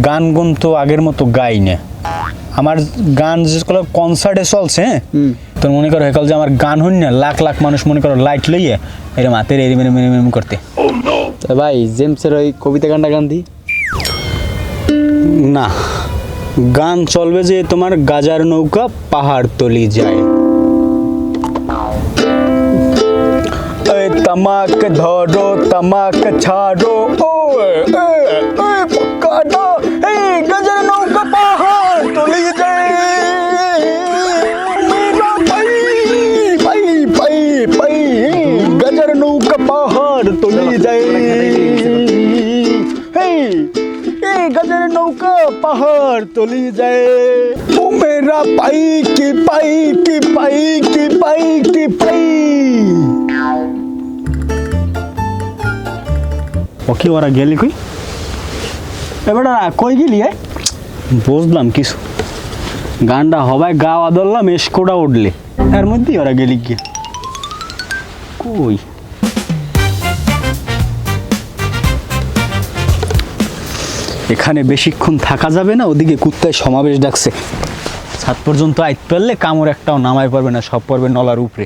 গান গুন তো আগের মতো গাই না। আমার গান যেগুলো কনসার্টে চলছে, হ্যাঁ, তো মনে করো হেকাল যে আমার গান হন না, লাখ লাখ মানুষ মনে করো লাইট লইয়ে এরম হাতের এরম এরম এরম এরম করতে। ভাই জেমসের ওই কবিতা গানটা গান দি। না, গান চলবে যে তোমার গাজার নৌকা পাহাড় তলি যায়। এই তামাক ধরো তামাক ছাড়ো, ও পক্কাটা, এই গাজার নৌকা পাহাড় তলি যায়। মেরা পাই পাই পাই পাই, গাজার নৌকা পাহাড় তলি যায়। এই গাজার নৌকা পাহাড় তলি যায়। ও মেরা পাই কি পাই কি পাই কি পাই কি পাই। ওকে ওরা গেলি কই? এবার কই গেলি? বুঝলাম কিছু, গানটা হবাই গাওয়া ধরলাম, এসকোটা উঠলে এর মধ্যেই ওরা গেলি গিয়ে কই। এখানে বেশিক্ষণ থাকা যাবে না, ওদিকে কুত্তায় সমাবেশ ডাকছে। ছাদ পর্যন্ত আইতে পারলে কামড় একটাও নামাই পারবে না, সব পড়বে নলার উপরে।